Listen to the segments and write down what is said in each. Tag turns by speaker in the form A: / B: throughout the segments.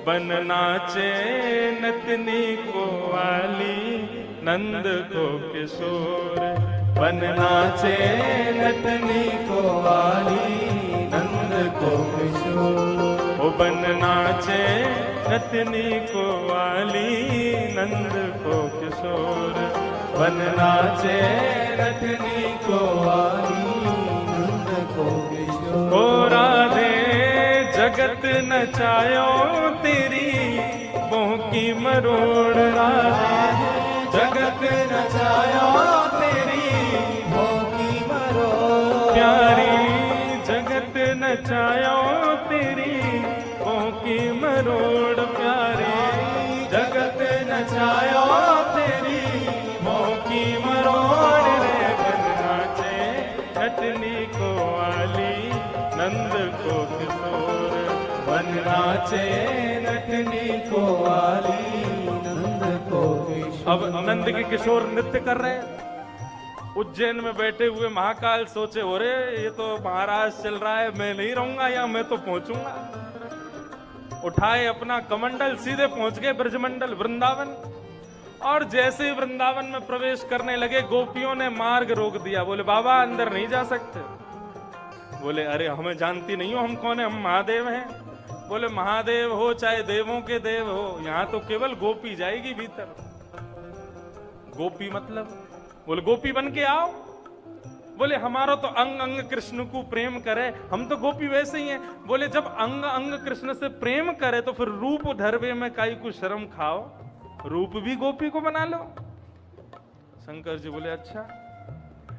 A: बन नाचे नतनी को वाली नंद को किशोर, बन नाचे नतनी को वाली नंद को किशोर, ओ बन नाचे नतनी को वाली नंद को किशोर, बन नाचे नतनी को वाली नंद को किशोर। ओ राधे जगत नचायो तेरी मोह की मरोड़, राधे जगत नचायो तेरी मोह की मरोड़, प्यारी जगत नचायो तेरी मोह की मरोड़, प्यारी जगत नचायो तेरी मोह की मरोड़, रे बन नाचे नतनी को वाली नंद को किशोर, बन नाचे नतनी को वाली नंद को किशोर। अब नंद के किशोर नृत्य कर रहे हैं। उज्जैन में बैठे हुए महाकाल सोचे, अरे ये तो महाराज चल रहा है, मैं नहीं रहूंगा या मैं तो पहुंचूंगा। उठाए अपना कमंडल, सीधे पहुंच गए ब्रजमंडल वृंदावन। और जैसे ही वृंदावन में प्रवेश करने लगे, गोपियों ने मार्ग रोक दिया। बोले बाबा अंदर नहीं जा सकते। बोले अरे हमें जानती नहीं हो हम कौन है, हम महादेव हैं। बोले महादेव हो चाहे देवों के देव हो, यहां तो केवल गोपी जाएगी भीतर। गोपी मतलब? बोले गोपी बन के आओ। बोले हमारा तो अंग अंग कृष्ण को प्रेम करे, हम तो गोपी वैसे ही हैं। बोले जब अंग अंग कृष्ण से प्रेम करे तो फिर रूप धरवे में काई को शर्म खाओ, रूप भी गोपी को बना लो। शंकर जी बोले अच्छा।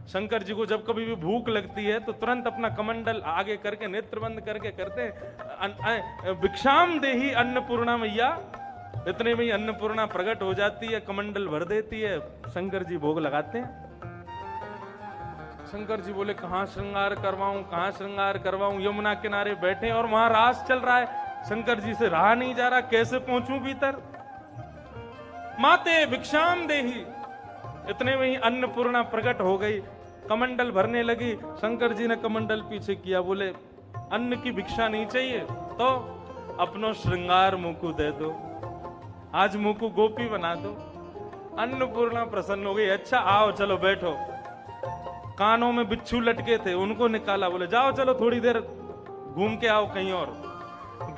A: शंकर जी को जब कभी भी भूख लगती है तो तुरंत अपना कमंडल आगे करके नेत्र बंद करके करते भिक्षाम देही अन्नपूर्णा मैया। इतने में ही अन्नपूर्णा प्रकट हो जाती है, कमंडल भर देती है, शंकर जी भोग लगाते हैं। शंकर जी बोले कहां श्रृंगार करवाऊं, कहां श्रृंगार करवाऊं। यमुना किनारे बैठे और वहां रास चल रहा है। शंकर जी से रहा नहीं जा रहा, कैसे पहुंचूं भीतर। माते भिक्षाम देही। इतने में ही अन्नपूर्णा प्रकट हो गई, कमंडल भरने लगी। शंकर जी ने कमंडल पीछे किया। बोले अन्न की भिक्षा नहीं चाहिए तो अपनो श्रृंगार मुंह को दे दो, आज मुंह को गोपी बना दो। अन्नपूर्णा प्रसन्न हो गई। अच्छा आओ चलो बैठो। कानों में बिच्छू लटके थे उनको निकाला। बोले जाओ चलो थोड़ी देर घूम के आओ कहीं और।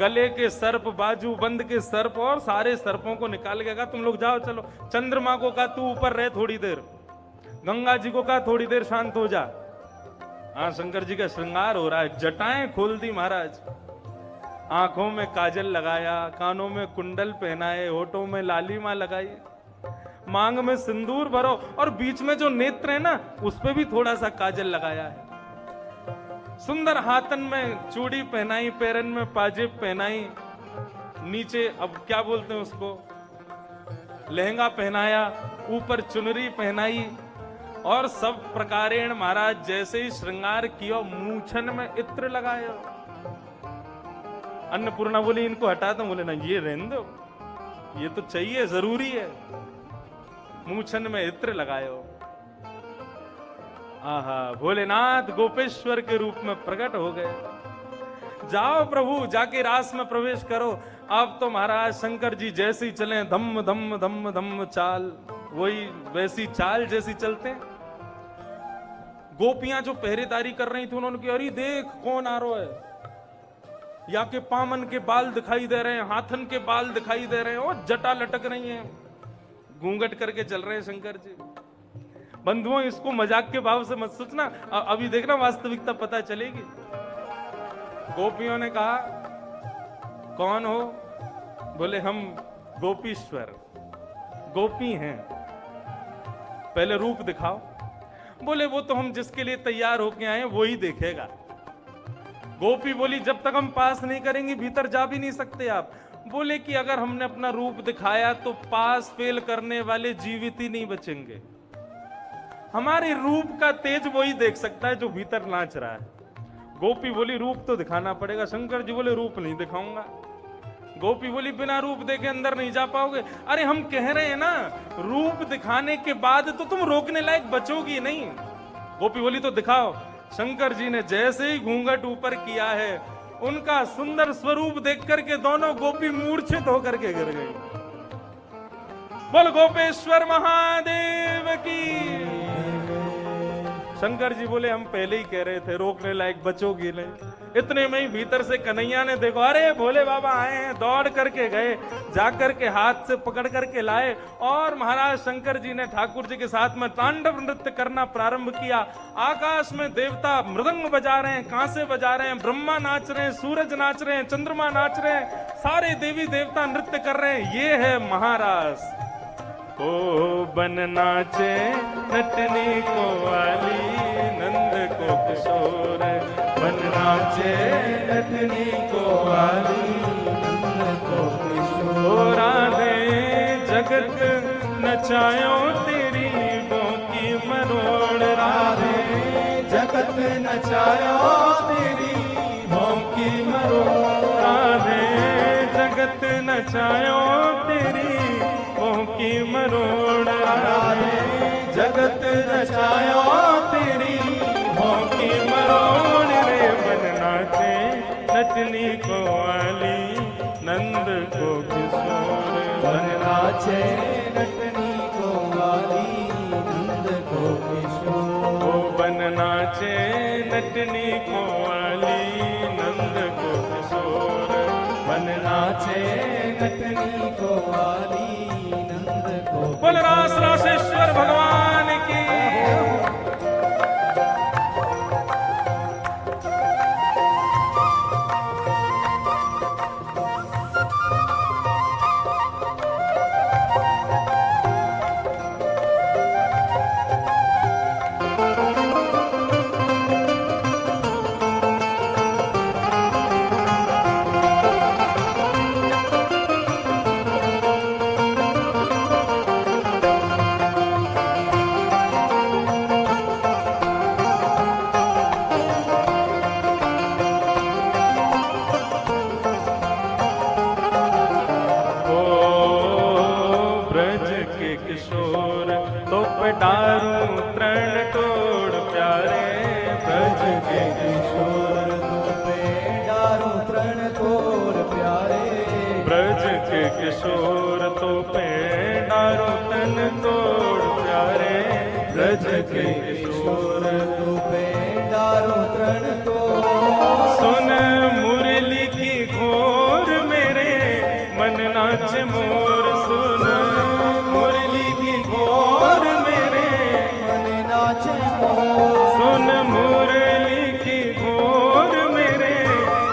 A: गले के सर्प, बाजू बंद के सर्प और सारे सर्पों को निकाल के कहा तुम लोग जाओ चलो। चंद्रमा को कहा तू ऊपर रहे थोड़ी देर। गंगा जी को कहा थोड़ी देर शांत हो जा। हाँ शंकर जी का श्रृंगार हो रहा है। जटाएं खोल दी महाराज, आंखों में काजल लगाया, कानों में कुंडल पहनाए, होठों में लालिमा लगाई, मांग में सिंदूर भरो और बीच में जो नेत्र है ना उस पे भी थोड़ा सा काजल लगाया है। सुंदर हाथन में चूड़ी पहनाई, पैरन में पाजेब पहनाई, नीचे अब क्या बोलते हैं उसको, लहंगा पहनाया, ऊपर चुनरी पहनाई और सब प्रकारेण महाराज जैसे ही श्रृंगार किया, मूछन में इत्र लगाया। अन्नपूर्णा बोली इनको हटा दो। बोले ना ये रहने दो, ये तो चाहिए, जरूरी है। मूछन में इत्र लगायो। आहा भोलेनाथ गोपेश्वर के रूप में प्रकट हो गए। जाओ प्रभु जाके रास में प्रवेश करो। अब तो महाराज शंकर जी जैसे ही चले, धम धम धम धम चाल, वही वैसी चाल जैसी चलते। गोपियां जो पहरेदारी कर रही थी उन्होंने कहा अरे देख कौन आ रहा है। या के पामन के बाल दिखाई दे रहे हैं, हाथन के बाल दिखाई दे रहे हैं और जटा लटक रही हैं, घूंघट करके चल रहे हैं शंकर जी। बंधुओं इसको मजाक के भाव से मत सोचना, अभी देखना वास्तविकता पता चलेगी। गोपियों ने कहा कौन हो? बोले हम गोपीश्वर, गोपी हैं, पहले रूप दिखाओ। बोले वो तो हम जिसके लिए तैयार होके आए वो ही देखेगा। गोपी बोली जब तक हम पास नहीं करेंगे भीतर जा भी नहीं सकते आप। बोले कि अगर हमने अपना रूप दिखाया तो पास फेल करने वाले जीवित ही नहीं बचेंगे। हमारे रूप का तेज वही देख सकता है जो भीतर नाच रहा है। गोपी बोली रूप तो दिखाना पड़ेगा। शंकर जी बोले रूप नहीं दिखाऊंगा। गोपी बोली बिना रूप देखे अंदर नहीं जा पाओगे। अरे हम कह रहे हैं ना रूप दिखाने के बाद तो तुम रोकने लायक बचोगी नहीं। गोपी बोली तो दिखाओ। शंकर जी ने जैसे ही घूंघट ऊपर किया है उनका सुंदर स्वरूप देख करके दोनों गोपी मूर्छित होकर के गिर गई। बोल गोपेश्वर महादेव की। शंकर जी बोले हम पहले ही कह रहे थे रोकने लायक बचोगी नहीं। इतने में ही भीतर से कन्हैया ने देखो, अरे भोले बाबा आए हैं, दौड़ करके गए, जाकर के हाथ से पकड़ करके लाए और महाराज शंकर जी ने ठाकुर जी के साथ में तांडव नृत्य करना प्रारंभ किया। आकाश में देवता मृदंग बजा रहे हैं, कांसे बजा रहे हैं, ब्रह्मा नाच रहे हैं, सूरज नाच रहे हैं, चंद्रमा नाच रहे हैं, सारे देवी देवता नृत्य कर रहे हैं। ये है महाराज। ओ बन नाचे नटनी को वाली, नंद को किशोर, बन नाचे नटनी को वाली, नंद को किशोर। राधे जगत नचायो तेरी बोकी मरोड़, राधे जगत नचायो तेरी बोकी मरोड़, राधे जगत नचायो तेरी की मरोड़, राधे जगत नचायो तेरी की मरोड़। रे बन नाचे नटनी को वाली, नंद को किशोर, बन नाचे नटनी को वाली, नंद को किशोर। ओ बन नाचे नटनी को वाली, नंद को किशोर, बन नाचे नटनी को वाली। बोल रास रासेश्वर भगवान की। किशोर तो डारू तरण तोड़ प्यारे, ब्रज के किशोर तो डारू तरण तोड़ प्यारे, ब्रज के किशोर तो डारू तन तोड़ प्यारे, ब्रज के किशोर तो डारू तरण तोड़। सुन मुरली की घोर मेरे मन नाच मोर, सुन मुरली की घोर मेरे मन नाच मोर, सुन मुरली की घोर मेरे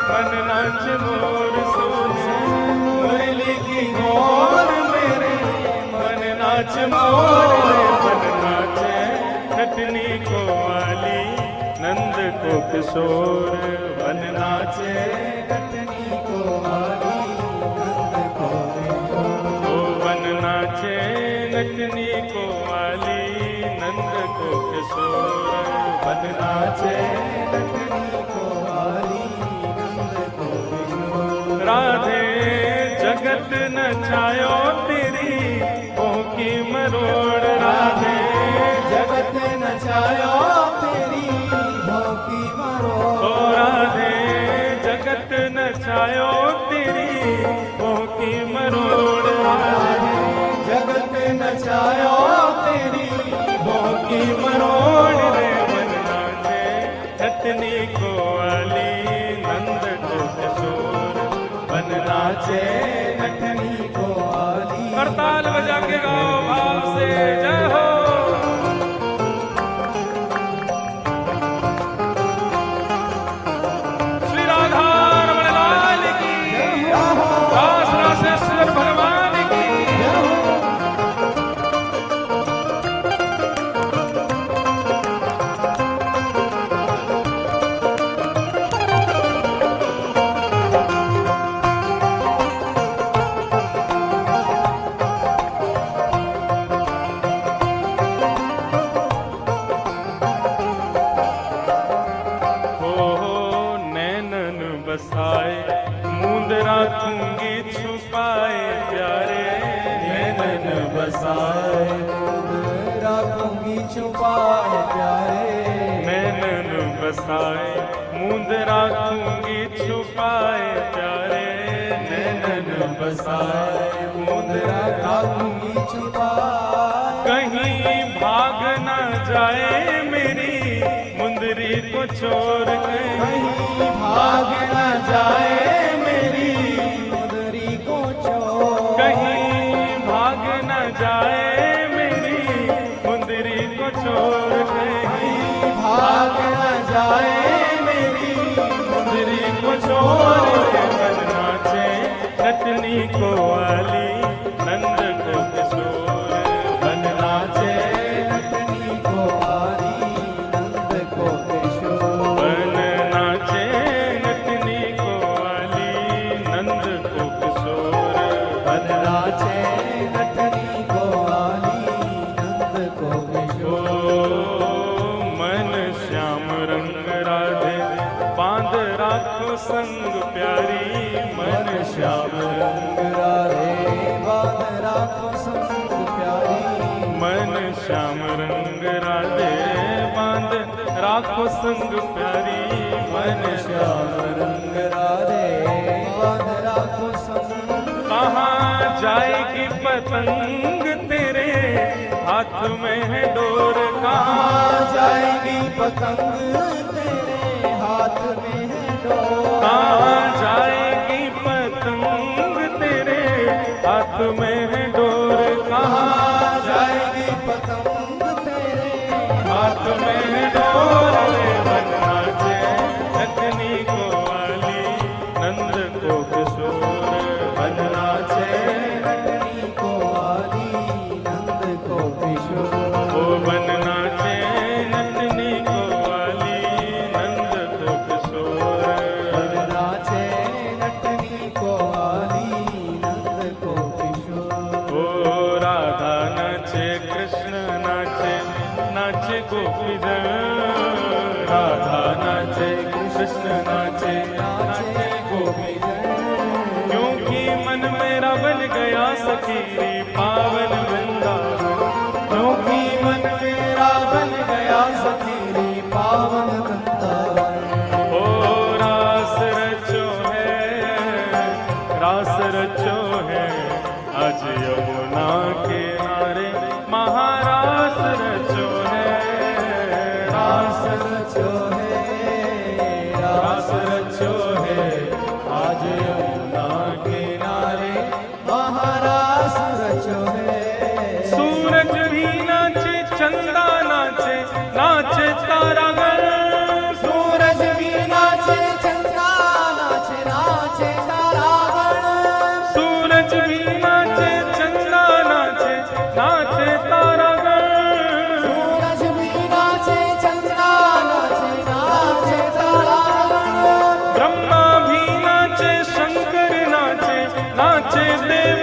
A: मन नाच मोर, सुन मुरली की घोर मेरे मन नाच मोर। मन नाचे नटनी को वाली, नंद को किशोर, मन नाचे नटनी को वाली, नंद को किशोर। ओ मन नाचे नटनी को वाली, नंद को किशोर, मन नाचे नटनी को वाली, नंद को किशोर। राधे जगत नचायो तेरी की मरोड़, राधे जगत नचायो तेरी की मरोड़, राधे जगत नचायो तेरी की मरोड़, राधे जगत नचायो तेरी की मरोड़। रे मन नाचे नटनी को वाली, नंद को किशोर, मन नाचे नटनी को वाली। करताल बजा के गाओ भाव से जय हो। श्री राधा रमण लाल की, रास रासेश्वर भगवान की। बसाए मूंद राखूंगी छुपाए प्यारे, नैनन बसाए मूंद राखूंगी छुपाए प्यारे, नैनन बसाए मूंद राखूंगी छुपाए बसाए मुद्रा
B: राखूंगी छुपाए,
A: कहीं भाग न जाए मेरी मुंदरी को छोड़ के,
B: कहीं भाग न जाए मेरी मुंदरी को छोड़,
A: कहीं भाग न जाए मेरी मुंदरी को छोड़ के,
B: भाग न जाए मेरी
A: मुंदरी को छोड़ के। मन नाचे नतनी को वाली नंद को किशोर,
B: मन नाचे नतनी को वाली नंद को किशोर,
A: मन नाचे नतनी को वाली नंद को किशोर,
B: मन नाचे नतनी को वाली नंद को किशोर,
A: मन श्याम रंग राधे बांध राखो संग प्यारी, मन श्याम
B: रंग राधे बांध राखो संग प्यारी,
A: मन श्याम रंग राधे बांध राखो संग प्यारी, मन श्याम
B: श्याम रंग राधे बांध राखो संग,
A: कहाँ जाएगी पतंग तेरे हाथ में है डोर, कहाँ
B: जाएगी पतंग तेरे हाथ में है डोर,
A: कहाँ जाएगी पतंग तेरे हाथ में है डोर, कहाँ
B: जाएगी पतंग तेरे
A: हाथ में है डोर। मन नाचे नतनी को वाली नंद को किशोर, मन नाचे
B: नतनी को वाली नंद को किशोर,
A: ओ मन नाचे नतनी को वाली नंद को किशोर,
B: मन नाचे नतनी को वाली नंद को किशोर,
A: ओ राधा नाचे कृष्ण नाचे नाचे गोपीजन, राधा नाचे कृष्ण नाचे नाचे गोपीजन, क्योंकि मन मेरा बन गया सखी पावन वृंदावन,
B: क्योंकि मन मेरा बन गया सखी पावन वृंदावन,
A: ओ रास रचो है आज यमुना किनारे, महारास रचो है,
B: रास रचो है आज यमुना किनारे, महारास रचो है,
A: सूरज भी नाचे चंदा नाचे नाचे तारागण,
B: सूरज भी नाचे चंदा नाचे नाचे तारागण,
A: सूरज भी नाचे चंदा नाचे नाचे तारागण,
B: सूरज भी नाचे चंदा नाचे नाचे तारागण,
A: ब्रह्मा भी नाचे शंकर नाचे नाचे देव